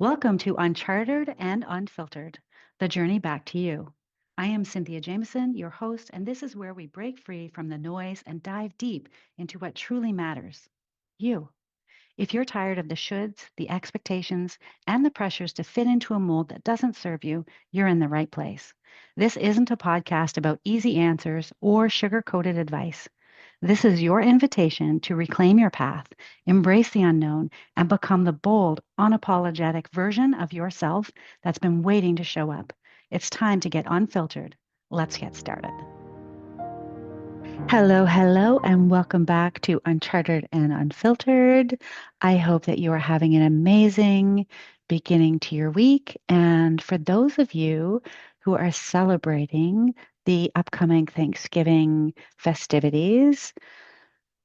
Welcome to Uncharted and Unfiltered, the journey back to you. I am Cynthia Jameson, your host, and this is where we break free from the noise and dive deep into what truly matters you. If you're tired of the shoulds, the expectations, and the pressures to fit into a mold that doesn't serve you, you're in the right place. This isn't a podcast about easy answers or sugar coated advice. This is your invitation to reclaim your path, embrace the unknown, and become the bold, unapologetic version of yourself that's been waiting to show up. It's time to get unfiltered. Let's get started. Hello, hello, and welcome back to Uncharted and Unfiltered. I hope that you are having an amazing beginning to your week. And for those of you who are celebrating the upcoming Thanksgiving festivities,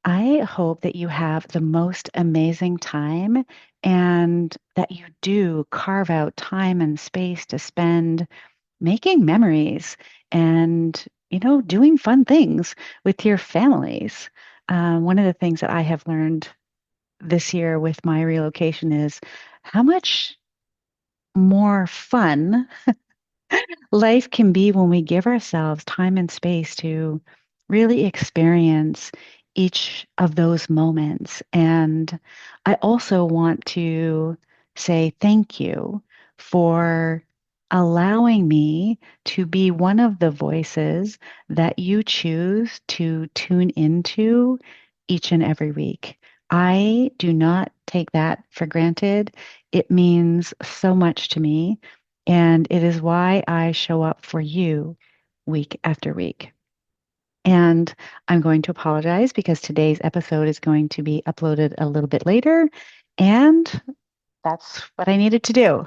I hope that you have the most amazing time and that you do carve out time and space to spend making memories and, doing fun things with your families. One of the things that I have learned this year with my relocation is how much more fun life can be when we give ourselves time and space to really experience each of those moments. And I also want to say thank you for allowing me to be one of the voices that you choose to tune into each and every week. I do not take that for granted. It means so much to me. And it is why I show up for you week after week. And I'm going to apologize because today's episode is going to be uploaded a little bit later. And that's what I needed to do.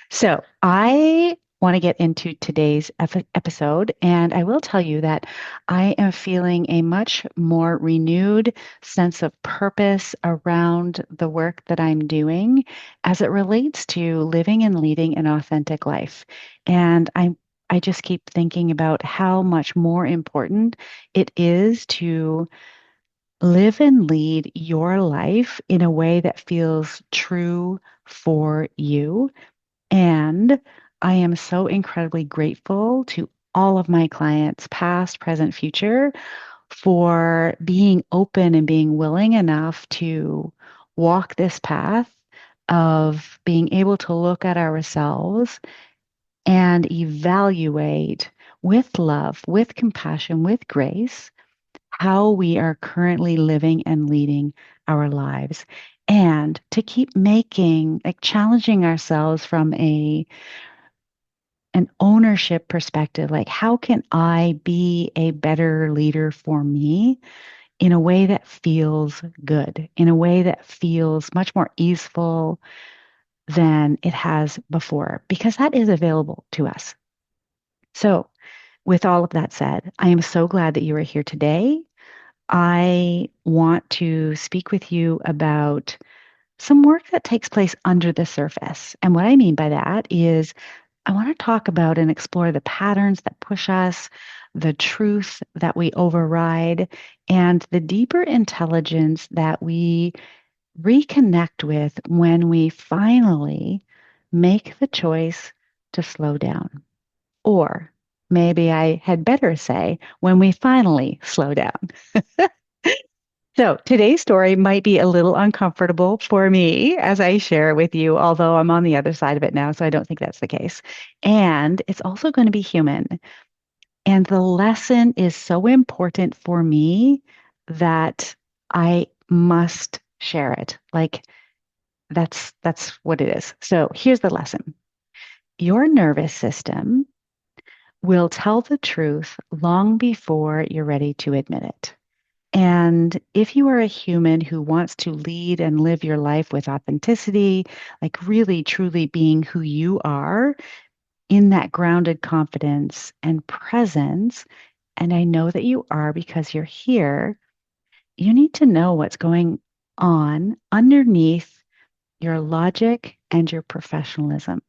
So I want to get into today's episode, and I will tell you that I am feeling a much more renewed sense of purpose around the work that I'm doing as it relates to living and leading an authentic life. And I just keep thinking about how much more important it is to live and lead your life in a way that feels true for you, and I am so incredibly grateful to all of my clients, past, present, future, for being open and being willing enough to walk this path of being able to look at ourselves and evaluate with love, with compassion, with grace, how we are currently living and leading our lives. And to keep making, like challenging ourselves from an ownership perspective, like how can I be a better leader for me in a way that feels good, in a way that feels much more easeful than it has before, because that is available to us. So, with all of that said, I am so glad that you are here today. I want to speak with you about some work that takes place under the surface. And what I mean by that is I want to talk about and explore the patterns that push us, the truth that we override, and the deeper intelligence that we reconnect with when we finally make the choice to slow down. Or maybe I had better say, when we finally slow down. So today's story might be a little uncomfortable for me as I share it with you, although I'm on the other side of it now, so I don't think that's the case. And it's also going to be human. And the lesson is so important for me that I must share it. Like that's what it is. So here's the lesson. Your nervous system will tell the truth long before you're ready to admit it. And if you are a human who wants to lead and live your life with authenticity, like really truly being who you are in that grounded confidence and presence, and I know that you are because you're here, you need to know what's going on underneath your logic and your professionalism.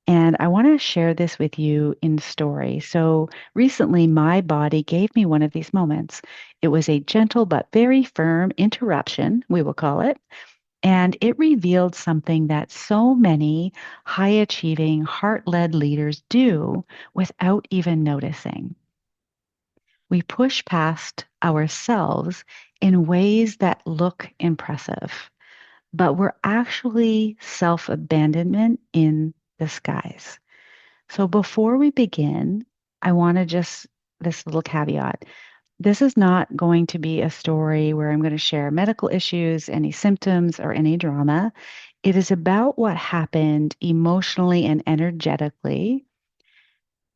And I want to share this with you in story. So recently, my body gave me one of these moments. It was a gentle but very firm interruption, we will call it. And it revealed something that so many high achieving, heart led leaders do without even noticing. We push past ourselves in ways that look impressive, but we're actually self abandonment in disguise. So before we begin, I want to just this little caveat. This is not going to be a story where I'm going to share medical issues, any symptoms, or any drama. It is about what happened emotionally and energetically,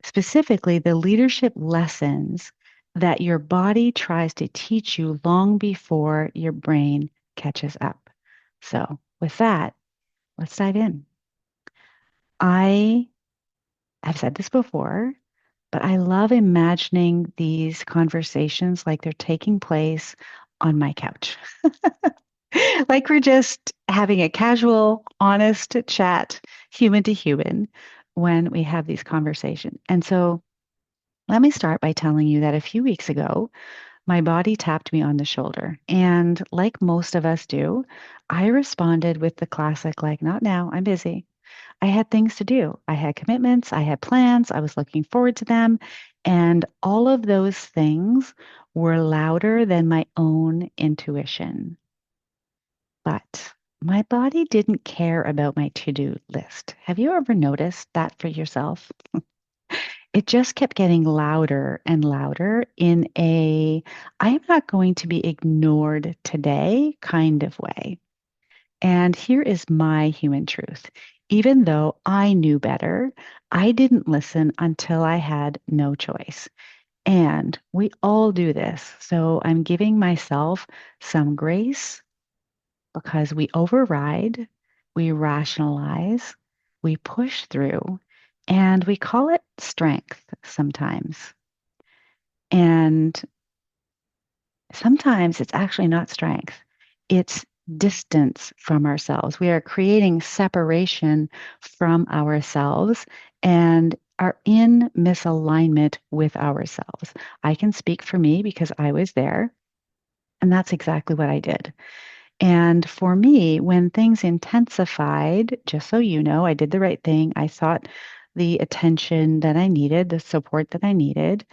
specifically the leadership lessons that your body tries to teach you long before your brain catches up. So, with that, let's dive in. I have said this before, but I love imagining these conversations like they're taking place on my couch. Like we're just having a casual, honest chat, human to human, when we have these conversations. And so let me start by telling you that a few weeks ago, my body tapped me on the shoulder. And like most of us do, I responded with the classic, like, not now, I'm busy. I had things to do. I had commitments, I had plans, I was looking forward to them. And all of those things were louder than my own intuition. But my body didn't care about my to-do list. Have you ever noticed that for yourself? It just kept getting louder and louder in a I am not going to be ignored today kind of way. And here is my human truth. Even though I knew better, I didn't listen until I had no choice. And we all do this. So I'm giving myself some grace because we override, we rationalize, we push through, and we call it strength sometimes. And sometimes it's actually not strength, it's distance from ourselves. We are creating separation from ourselves and are in misalignment with ourselves. I can speak for me because I was there, and that's exactly what I did. And for me, when things intensified, just so you know, I did the right thing. I sought the attention that I needed, the support that I needed.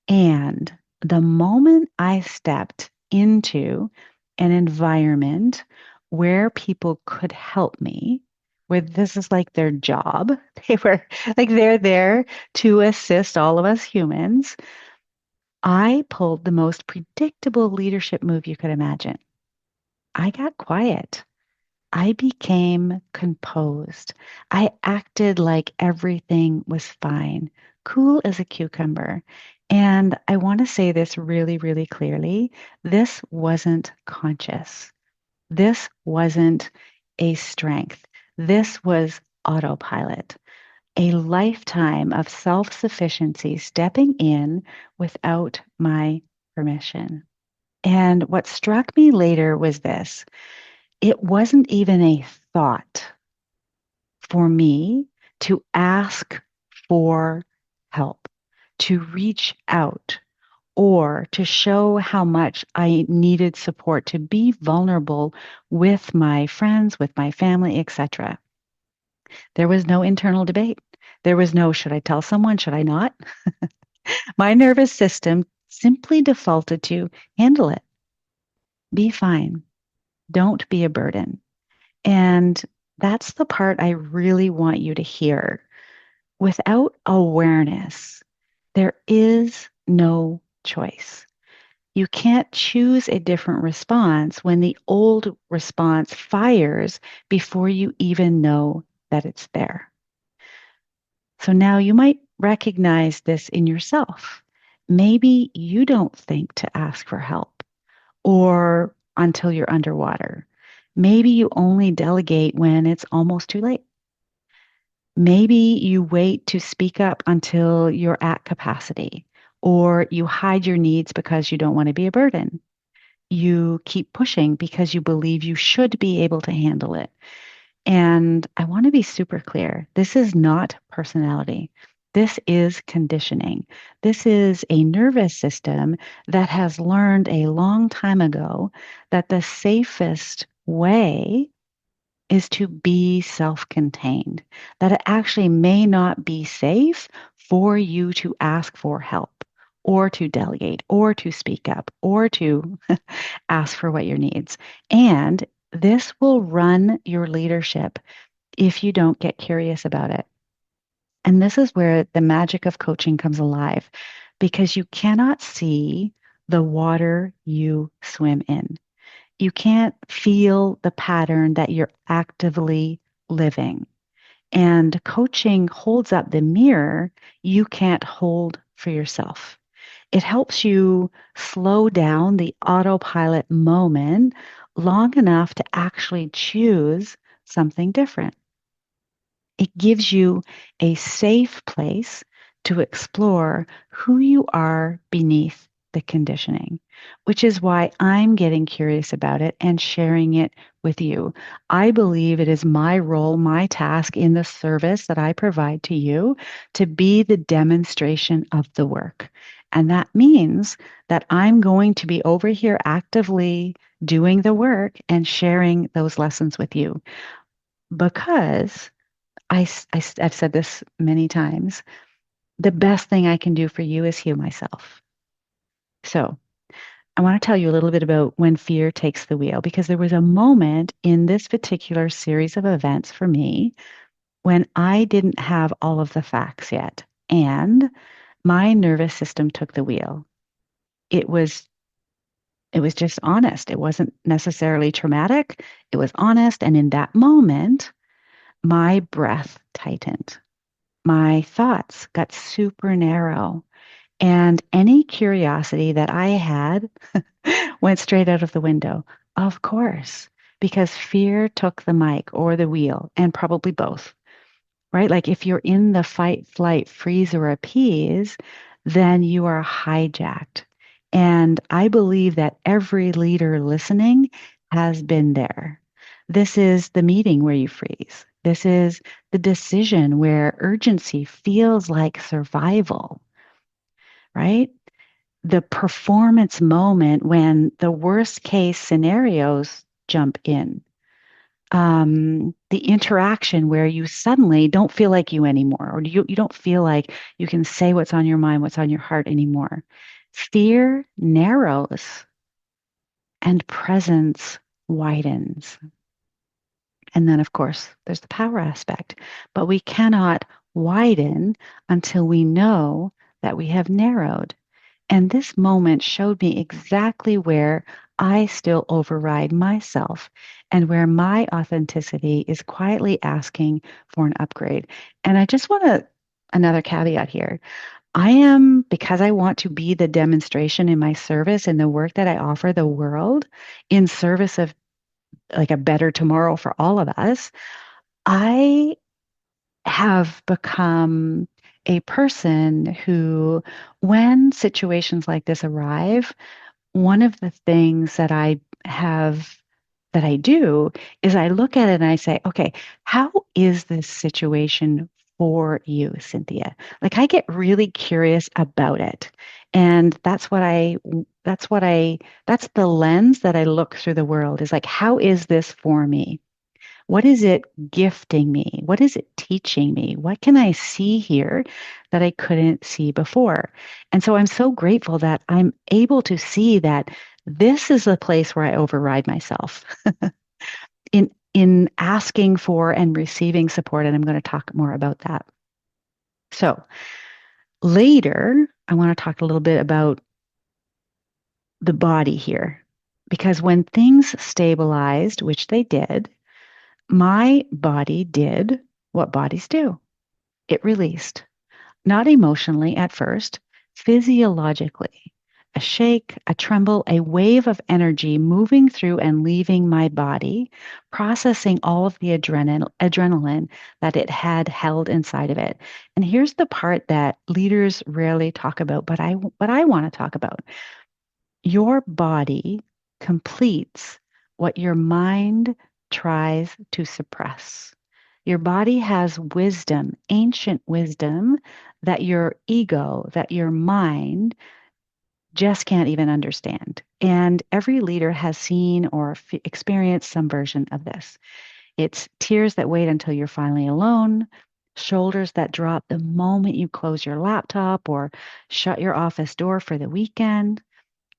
And the moment I stepped into an environment where people could help me, where this is like their job, they were like they're there to assist all of us humans, I pulled the most predictable leadership move you could imagine. I got quiet. I became composed. I acted like everything was fine, cool as a cucumber. And I want to say this really, really clearly. This wasn't conscious. This wasn't a strength. This was autopilot, a lifetime of self sufficiency stepping in without my permission. And what struck me later was this: it wasn't even a thought for me to ask for help, to reach out, or to show how much I needed support, to be vulnerable with my friends, with my family, etc. There was no internal debate. There was no, should I tell someone, should I not? My nervous system simply defaulted to handle it, be fine, don't be a burden. And that's the part I really want you to hear. Without awareness, there is no choice. You can't choose a different response when the old response fires before you even know that it's there. So now you might recognize this in yourself. Maybe you don't think to ask for help or until you're underwater. Maybe you only delegate when it's almost too late. Maybe you wait to speak up until you're at capacity, or you hide your needs because you don't want to be a burden. You keep pushing because you believe you should be able to handle it. And I want to be super clear. This is not personality. This is conditioning. This is a nervous system that has learned a long time ago that the safest way is to be self-contained, that it actually may not be safe for you to ask for help or to delegate or to speak up or to ask for what your needs. And this will run your leadership if you don't get curious about it. And this is where the magic of coaching comes alive because you cannot see the water you swim in. You can't feel the pattern that you're actively living. And coaching holds up the mirror you can't hold for yourself. It helps you slow down the autopilot moment long enough to actually choose something different. It gives you a safe place to explore who you are beneath the conditioning, which is why I'm getting curious about it and sharing it with you. I believe it is my role, my task in the service that I provide to you to be the demonstration of the work. And that means that I'm going to be over here actively doing the work and sharing those lessons with you because I've said this many times. The best thing I can do for you is heal myself. So I want to tell you a little bit about when fear takes the wheel, because there was a moment in this particular series of events for me when I didn't have all of the facts yet. And my nervous system took the wheel. It was it was just honest. It wasn't necessarily traumatic. It was honest. And in that moment, my breath tightened. My thoughts got super narrow. And any curiosity that I had went straight out of the window, of course, because fear took the mic or the wheel, and probably both, right? Like if you're in the fight, flight, freeze, or appease, then you are hijacked. And I believe that every leader listening has been there. This is the meeting where you freeze. This is the decision where urgency feels like survival, right? The performance moment when the worst case scenarios jump in. The interaction where you suddenly don't feel like you anymore, or you don't feel like you can say what's on your mind, what's on your heart anymore. Fear narrows and presence widens. And then, of course, there's the power aspect. But we cannot widen until we know that we have narrowed. And this moment showed me exactly where I still override myself and where my authenticity is quietly asking for an upgrade. And I just want to, another caveat here. I am, because I want to be the demonstration in my service and the work that I offer the world in service of like a better tomorrow for all of us, I have become a person who, when situations like this arrive, one of the things that I do is I look at it and I say, okay, how is this situation for you, Cynthia? Like I get really curious about it. And that's the lens that I look through the world is like, how is this for me? What is it gifting me? What is it teaching me? What can I see here that I couldn't see before? And so I'm so grateful that I'm able to see that this is a place where I override myself in asking for and receiving support. And I'm going to talk more about that. So later, I want to talk a little bit about the body here. Because when things stabilized, which they did, my body did what bodies do. It released, not emotionally at first, physiologically. A shake, a tremble, a wave of energy moving through and leaving my body, processing all of the adrenaline that it had held inside of it. And here's the part that leaders rarely talk about, but I want to talk about. Your body completes what your mind tries to suppress. Your body has wisdom, ancient wisdom that your ego, that your mind just can't even understand. And every leader has seen or experienced some version of this. It's tears that wait until you're finally alone, shoulders that drop the moment you close your laptop or shut your office door for the weekend,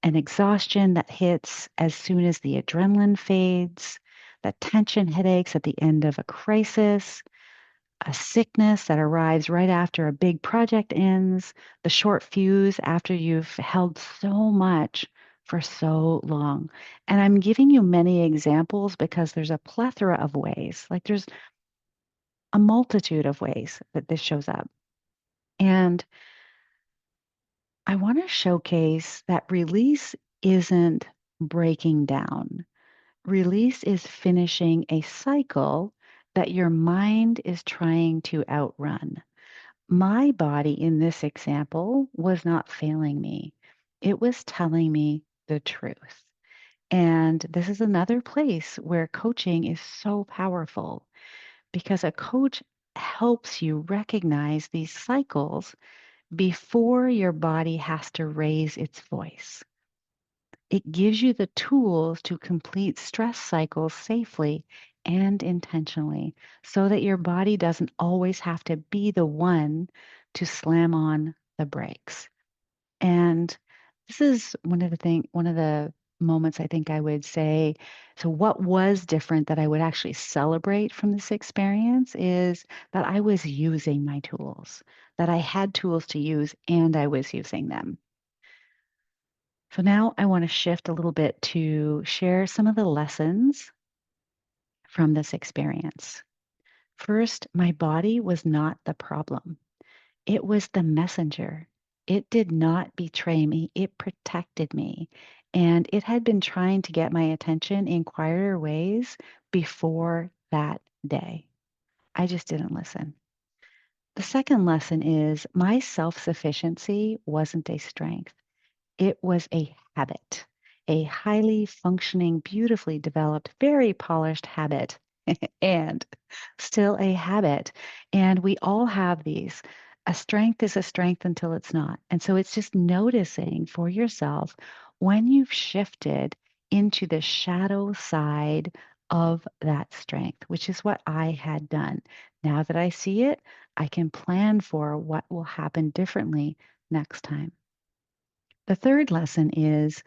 an exhaustion that hits as soon as the adrenaline fades, the tension headaches at the end of a crisis, a sickness that arrives right after a big project ends, the short fuse after you've held so much for so long. And I'm giving you many examples because there's a plethora of ways, like there's a multitude of ways that this shows up. And I want to showcase that release isn't breaking down. Release is finishing a cycle that your mind is trying to outrun. My body in this example was not failing me. It was telling me the truth. And this is another place where coaching is so powerful because a coach helps you recognize these cycles before your body has to raise its voice. It gives you the tools to complete stress cycles safely and intentionally so that your body doesn't always have to be the one to slam on the brakes. And this is one of the moments I think I would say, so what was different that I would actually celebrate from this experience is that I was using my tools, that I had tools to use and I was using them. So now I want to shift a little bit to share some of the lessons from this experience. First, my body was not the problem. It was the messenger. It did not betray me. It protected me. And it had been trying to get my attention in quieter ways before that day. I just didn't listen. The second lesson is my self sufficiency wasn't a strength. It was a habit, a highly functioning, beautifully developed, very polished habit, and still a habit. And we all have these. A strength is a strength until it's not. And so it's just noticing for yourself when you've shifted into the shadow side of that strength, which is what I had done. Now that I see it, I can plan for what will happen differently next time. The third lesson is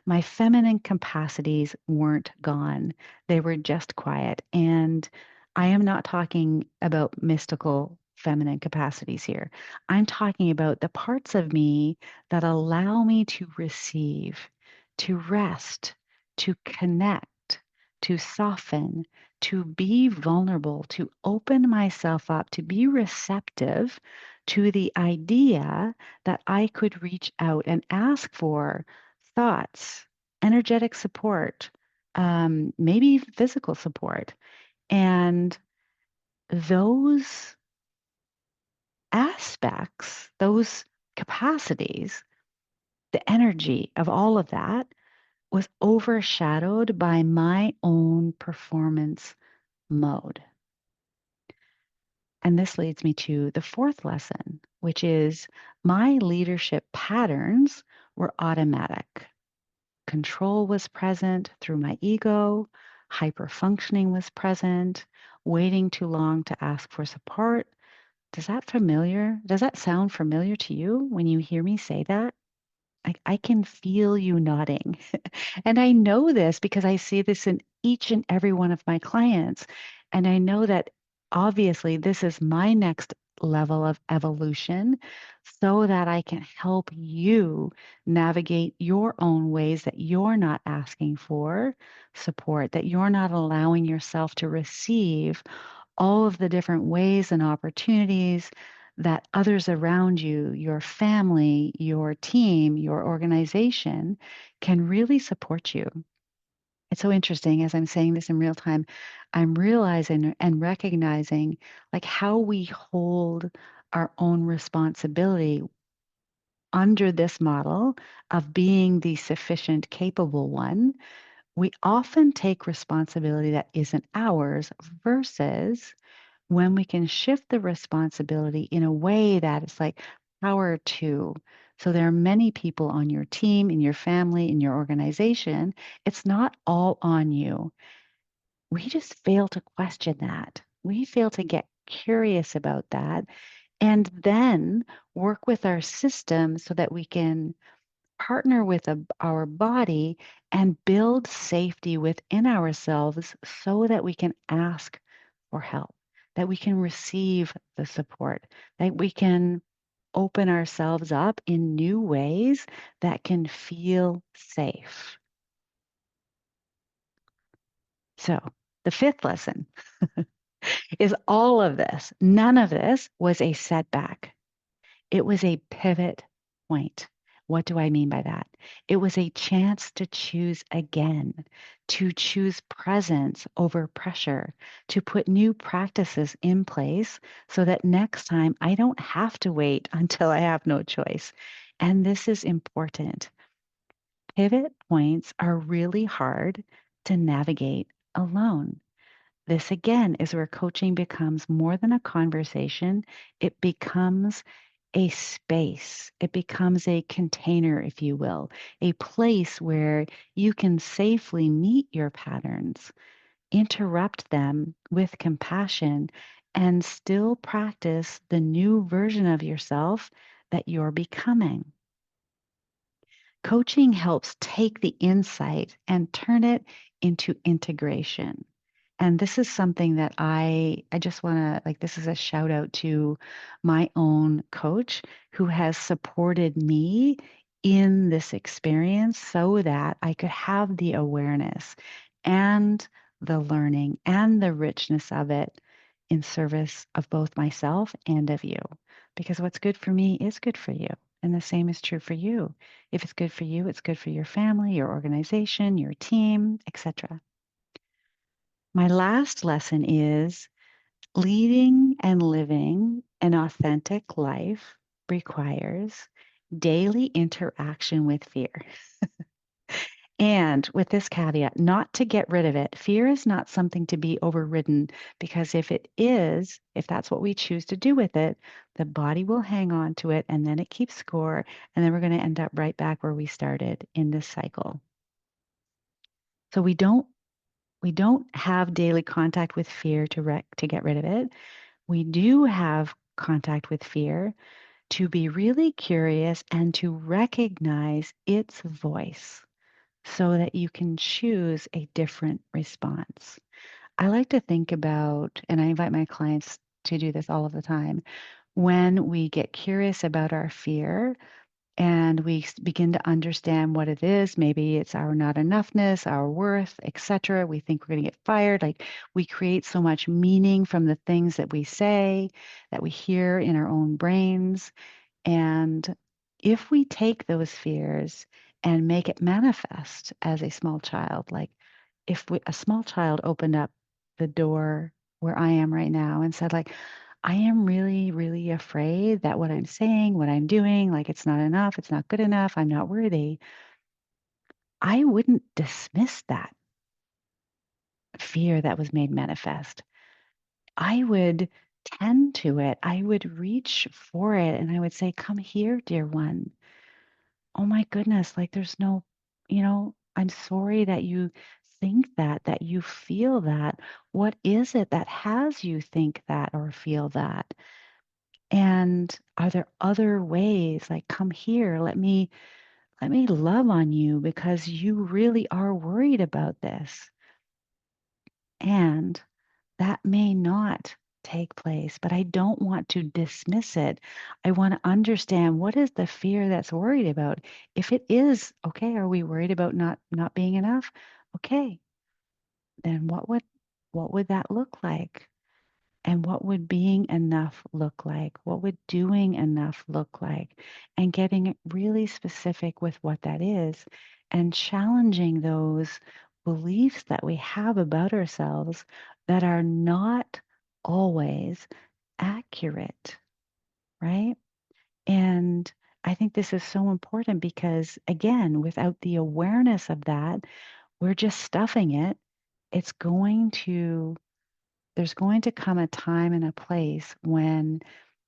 my feminine capacities weren't gone. They were just quiet. And I am not talking about mystical feminine capacities here. I'm talking about the parts of me that allow me to receive, to rest, to connect, to soften, to be vulnerable, to open myself up, to be receptive to the idea that I could reach out and ask for thoughts, energetic support, maybe physical support. And those aspects, those capacities, the energy of all of that was overshadowed by my own performance mode. And this leads me to the fourth lesson, which is my leadership patterns were automatic. Control was present through my ego. Hyperfunctioning was present. Waiting too long to ask for support. Does that familiar? Does that sound familiar to you when you hear me say that? I can feel you nodding. And I know this because I see this in each and every one of my clients. And I know that obviously this is my next level of evolution so that I can help you navigate your own ways that you're not asking for support, that you're not allowing yourself to receive all of the different ways and opportunities that others around you, your family, your team, your organization can really support you. It's so interesting as I'm saying this in real time, I'm realizing and recognizing like how we hold our own responsibility under this model of being the sufficient, capable one. We often take responsibility that isn't ours versus when we can shift the responsibility in a way that it's like power to. So there are many people on your team, in your family, in your organization. It's not all on you. We just fail to question that. We fail to get curious about that and then work with our system so that we can partner with our body and build safety within ourselves so that we can ask for help, that we can receive the support, that we can open ourselves up in new ways that can feel safe. So, the fifth lesson is all of this. None of this was a setback. It was a pivot point. What do I mean by that? It was a chance to choose again, to choose presence over pressure, to put new practices in place so that next time I don't have to wait until I have no choice. And this is important. Pivot points are really hard to navigate alone. This again is where coaching becomes more than a conversation. It becomes a space. It becomes a container, if you will, a place where you can safely meet your patterns, interrupt them with compassion, and still practice the new version of yourself that you're becoming. Coaching helps take the insight and turn it into integration. And this is something that I just want to like this is a shout out to my own coach who has supported me in this experience so that I could have the awareness and the learning and the richness of it in service of both myself and of you. Because what's good for me is good for you. And the same is true for you. If it's good for you, it's good for your family, your organization, your team, etc. My last lesson is leading and living an authentic life requires daily interaction with fear. And with this caveat, not to get rid of it. Fear is not something to be overridden because if it is, if that's what we choose to do with it, the body will hang on to it and then it keeps score. And then we're going to end up right back where we started in this cycle. So we don't have daily contact with fear to get rid of it. We do have contact with fear to be really curious and to recognize its voice so that you can choose a different response. I like to think about, and I invite my clients to do this all of the time, when we get curious about our fear and we begin to understand what it is. Maybe it's our not enoughness, our worth, etc. We think we're going to get fired. Like we create so much meaning from the things that we say, that we hear in our own brains. And if we take those fears and make it manifest as a small child, like if a small child opened up the door where I am right now and said, like, I am really, really afraid that what I'm saying, what I'm doing, like it's not enough, it's not good enough, I'm not worthy. I wouldn't dismiss that fear that was made manifest. I would tend to it. I would reach for it and I would say, come here, dear one. Oh my goodness, like there's no, I'm sorry that you think that, that you feel that. What is it that has you think that or feel that? And are there other ways? Like, come here, let me love on you because you really are worried about this. And that may not take place, but I don't want to dismiss it. I want to understand what is the fear that's worried about. If it is, okay, are we worried about not being enough? Okay, then what would that look like? And what would being enough look like? What would doing enough look like? And getting really specific with what that is and challenging those beliefs that we have about ourselves that are not always accurate, right? And I think this is so important because, again, without the awareness of that, we're just stuffing it. It's going to there's going to come a time and a place when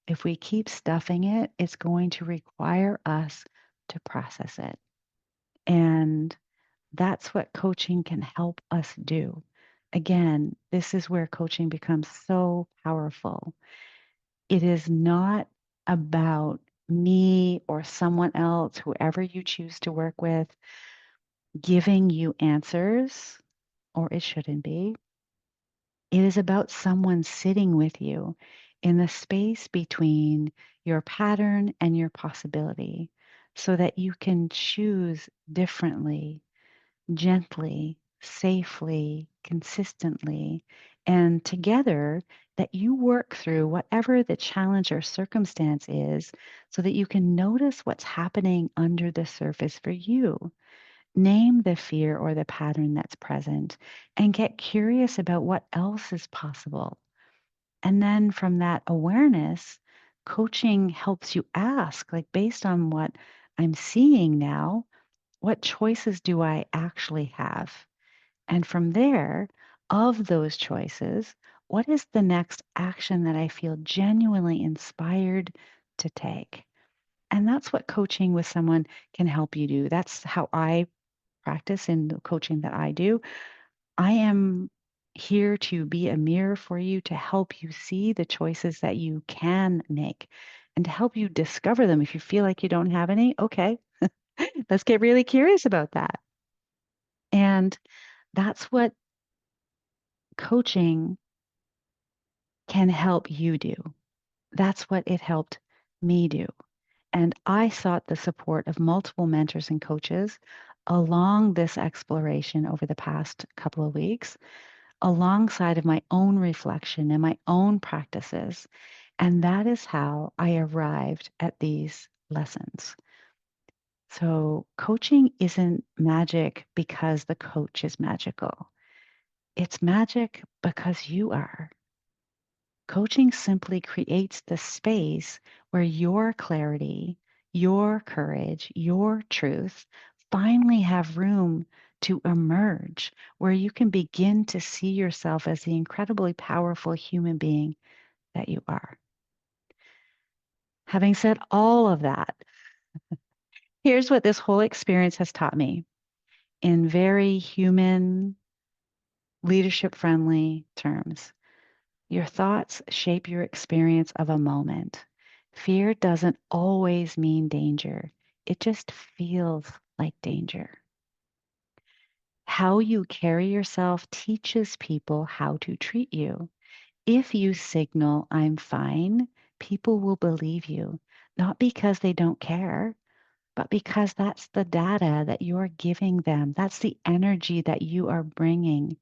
if we keep stuffing it, it's going to require us to process it. And that's what coaching can help us do. Again, this is where coaching becomes so powerful. It is not about me or someone else, whoever you choose to work with, giving you answers, or it shouldn't be. It is about someone sitting with you in the space between your pattern and your possibility so that you can choose differently, gently, safely, consistently, and together that you work through whatever the challenge or circumstance is so that you can notice what's happening under the surface for you. Name the fear or the pattern that's present and get curious about what else is possible. And then from that awareness, coaching helps you ask, like, based on what I'm seeing now, what choices do I actually have? And from there, of those choices, what is the next action that I feel genuinely inspired to take? And that's what coaching with someone can help you do. That's how I practice in the coaching that I do. I am here to be a mirror for you to help you see the choices that you can make and to help you discover them. If you feel like you don't have any, okay, let's get really curious about that. And that's what coaching can help you do. That's what it helped me do. And I sought the support of multiple mentors and coaches along this exploration over the past couple of weeks, alongside of my own reflection and my own practices. And that is how I arrived at these lessons. So, coaching isn't magic because the coach is magical. It's magic because you are. Coaching simply creates the space where your clarity, your courage, your truth finally have room to emerge, where you can begin to see yourself as the incredibly powerful human being that you are. Having said all of that, here's what this whole experience has taught me in very human, leadership friendly terms. Your thoughts shape your experience of a moment. Fear doesn't always mean danger, it just feels like danger. How you carry yourself teaches people how to treat you. If you signal, I'm fine, people will believe you, not because they don't care, but because that's the data that you're giving them. That's the energy that you are bringing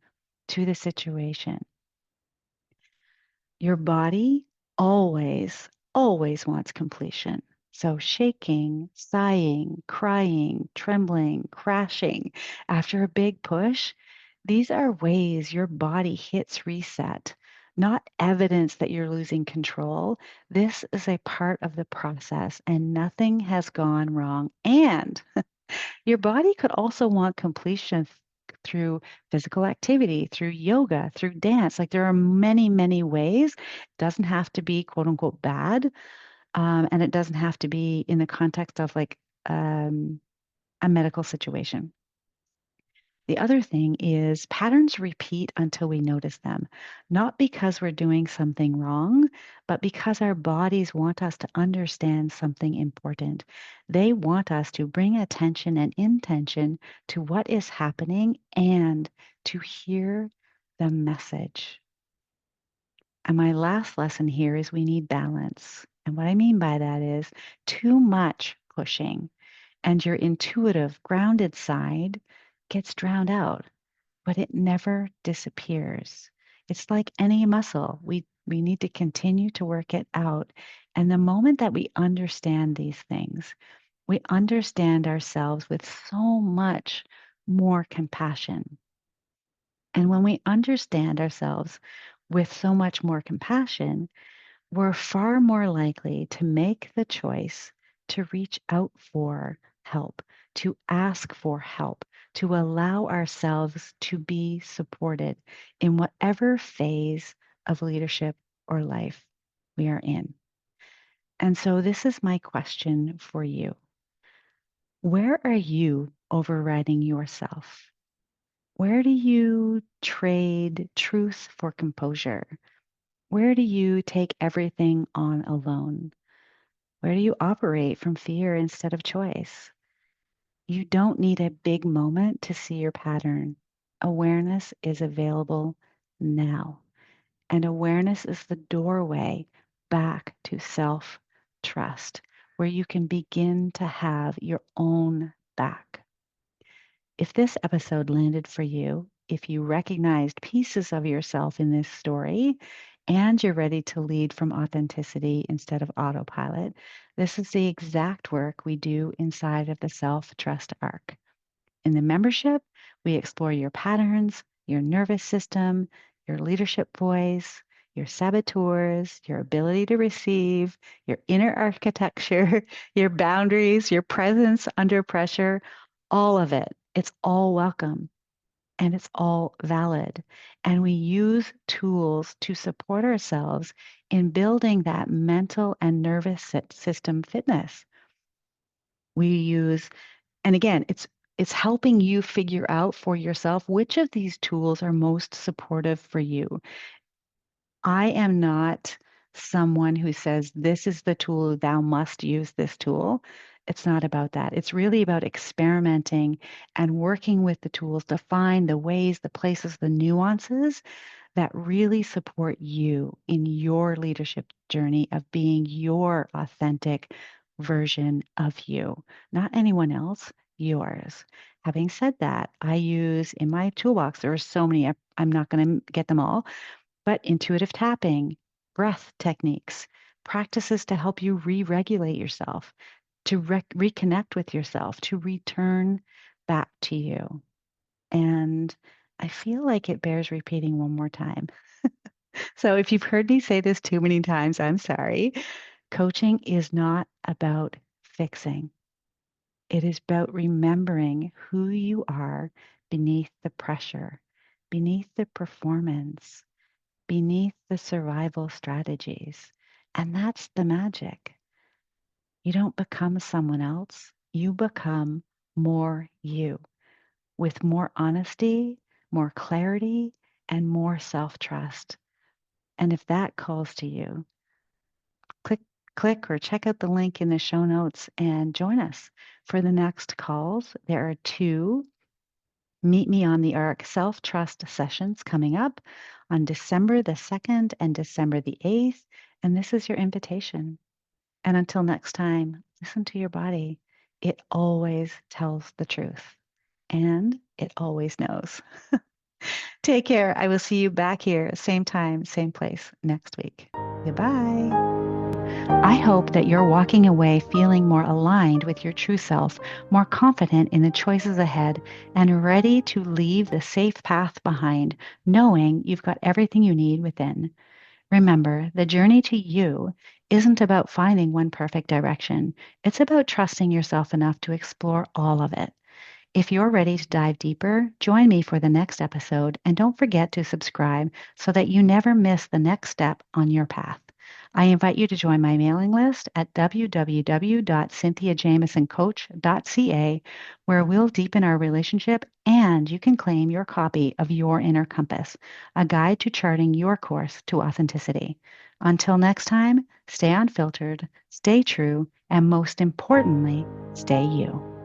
to the situation. Your body always, always wants completion. So shaking, sighing, crying, trembling, crashing after a big push, these are ways your body hits reset, not evidence that you're losing control. This is a part of the process and nothing has gone wrong. And your body could also want completion through physical activity, through yoga, through dance. Like there are many, many ways. It doesn't have to be quote unquote bad. And it doesn't have to be in the context of like a medical situation. The other thing is patterns repeat until we notice them, not because we're doing something wrong, but because our bodies want us to understand something important. They want us to bring attention and intention to what is happening and to hear the message. And my last lesson here is we need balance. And what I mean by that is too much pushing and your intuitive, grounded side gets drowned out, but it never disappears. It's like any muscle. We need to continue to work it out. And the moment that we understand these things, we understand ourselves with so much more compassion. And when we understand ourselves with so much more compassion, we're far more likely to make the choice to reach out for help, to ask for help, to allow ourselves to be supported in whatever phase of leadership or life we are in. And so, this is my question for you. Where are you overriding yourself? Where do you trade truth for composure? Where do you take everything on alone? Where do you operate from fear instead of choice? You don't need a big moment to see your pattern. Awareness is available now. And awareness is the doorway back to self trust, where you can begin to have your own back. If this episode landed for you, if you recognized pieces of yourself in this story, and you're ready to lead from authenticity instead of autopilot, this is the exact work we do inside of the self trust arc. In the membership, we explore your patterns, your nervous system, your leadership voice, your saboteurs, your ability to receive, your inner architecture, your boundaries, your presence under pressure, all of it. It's all welcome and it's all valid. And we use tools to support ourselves in building that mental and nervous system fitness. We use and again, it's helping you figure out for yourself which of these tools are most supportive for you. I am not someone who says this is the tool, thou must use this tool. It's not about that. It's really about experimenting and working with the tools to find the ways, the places, the nuances that really support you in your leadership journey of being your authentic version of you, not anyone else, yours. Having said that, I use in my toolbox, there are so many, I'm not going to get them all, but intuitive tapping, breath techniques, practices to help you re regulate yourself, to reconnect with yourself, to return back to you. And I feel like it bears repeating one more time. So if you've heard me say this too many times, I'm sorry. Coaching is not about fixing. It is about remembering who you are beneath the pressure, beneath the performance, beneath the survival strategies. And that's the magic. You don't become someone else. You become more you with more honesty, more clarity, and more self-trust. And if that calls to you, click click or check out the link in the show notes and join us for the next calls. There are two Meet Me on the Arc self-trust sessions coming up on December the 2nd and December the 8th, and this is your invitation. And until next time, listen to your body. It always tells the truth and it always knows. Take care. I will see you back here, same time, same place next week. Goodbye. I hope that you're walking away feeling more aligned with your true self, more confident in the choices ahead, and ready to leave the safe path behind, knowing you've got everything you need within. Remember, the journey to you isn't about finding one perfect direction. It's about trusting yourself enough to explore all of it. If you're ready to dive deeper, join me for the next episode and don't forget to subscribe so that you never miss the next step on your path. I invite you to join my mailing list at www.cynthiajamesoncoach.ca, where we'll deepen our relationship and you can claim your copy of Your Inner Compass, a guide to charting your course to authenticity. Until next time, stay unfiltered, stay true, and most importantly, stay you.